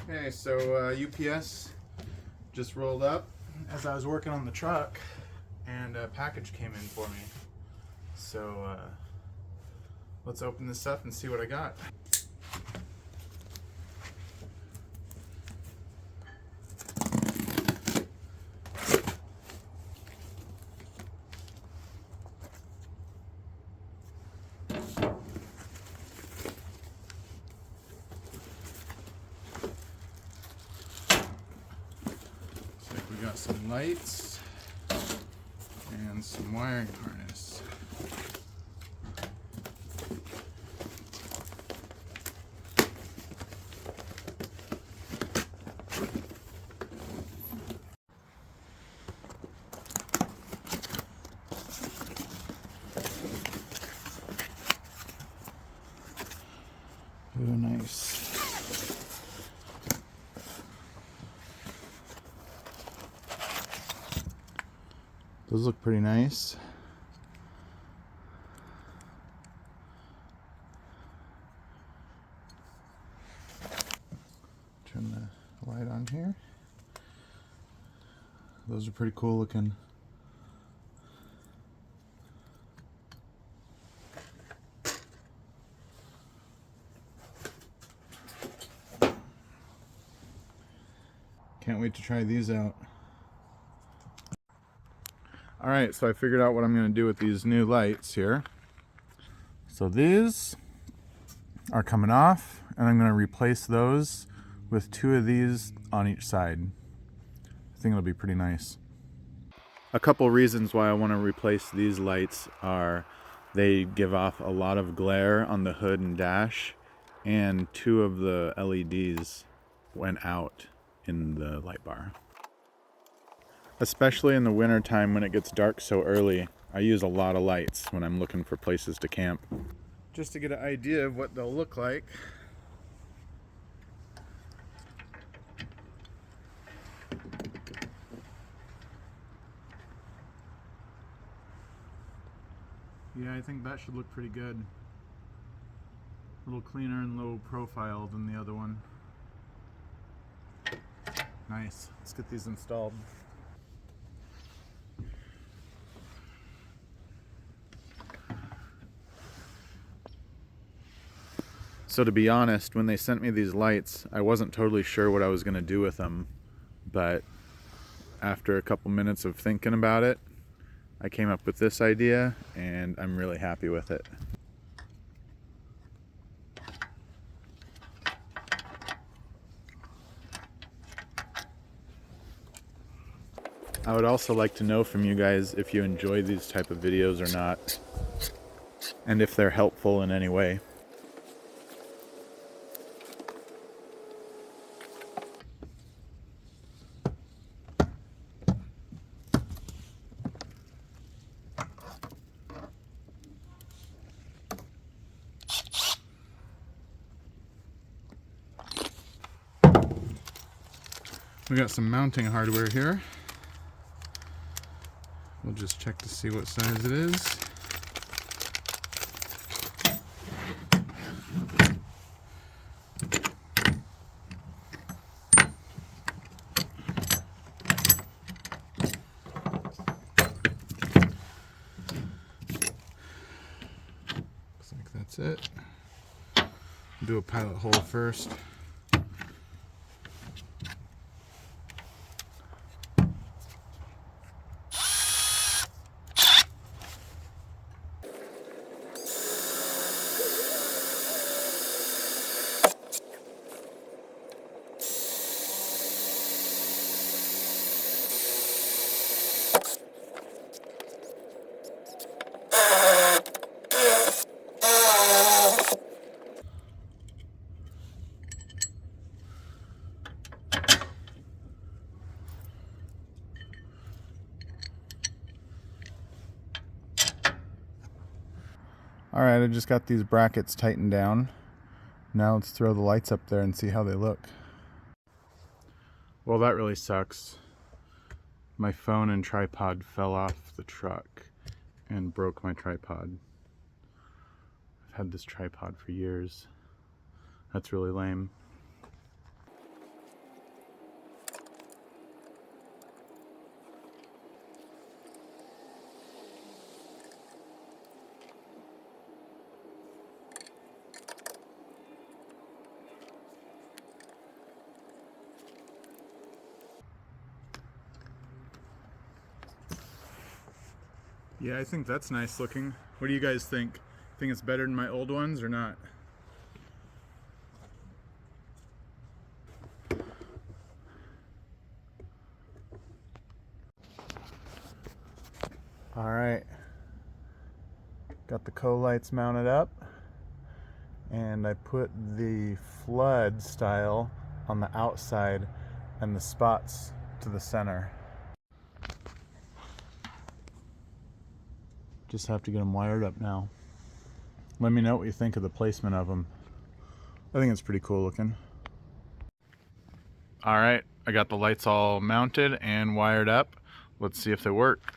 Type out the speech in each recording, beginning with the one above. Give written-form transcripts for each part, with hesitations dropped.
Okay, so UPS just rolled up as I was working on the truck, and a package came in for me. So let's open this up and see what I got. We got some lights and some wiring harness. Oh, nice. Those look pretty nice. Turn the light on here. Those are pretty cool looking. Can't wait to try these out. Alright, so I figured out what I'm going to do with these new lights here. So these are coming off, and I'm going to replace those with two of these on each side. I think it'll be pretty nice. A couple reasons why I want to replace these lights are they give off a lot of glare on the hood and dash, and two of the LEDs went out in the light bar. Especially in the winter time when it gets dark so early, I use a lot of lights when I'm looking for places to camp. Just to get an idea of what they'll look like. Yeah, I think that should look pretty good. A little cleaner and low profile than the other one. Nice. Let's get these installed. So to be honest, when they sent me these lights, I wasn't totally sure what I was going to do with them. But after a couple minutes of thinking about it, I came up with this idea, and I'm really happy with it. I would also like to know from you guys if you enjoy these type of videos or not, and if they're helpful in any way. We got some mounting hardware here. We'll just check to see what size it is. Looks like that's it. Do a pilot hole first. Alright, I just got these brackets tightened down. Now let's throw the lights up there and see how they look. Well, that really sucks. My phone and tripod fell off the truck and broke my tripod. I've had this tripod for years. That's really lame. Yeah, I think that's nice looking. What do you guys think? Think it's better than my old ones or not? All right, got the Colights mounted up, and I put the flood style on the outside and the spots to the center. Just have to get them wired up now. Let me know what you think of the placement of them. I think it's pretty cool looking. All right, I got the lights all mounted and wired up. Let's see if they work.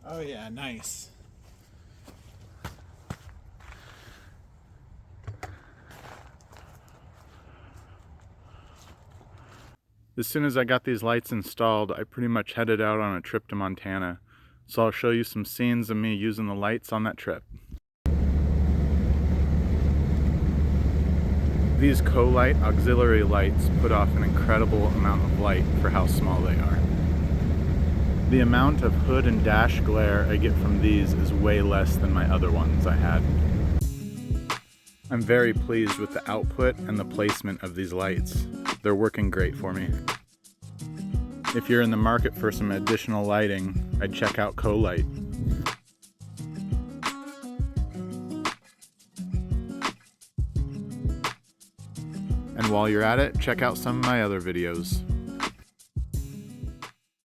Oh yeah, nice. As soon as I got these lights installed, I pretty much headed out on a trip to Montana. So I'll show you some scenes of me using the lights on that trip. These Colight auxiliary lights put off an incredible amount of light for how small they are. The amount of hood and dash glare I get from these is way less than my other ones I had. I'm very pleased with the output and the placement of these lights. They're working great for me. If you're in the market for some additional lighting, I'd check out Colight. And while you're at it, check out some of my other videos.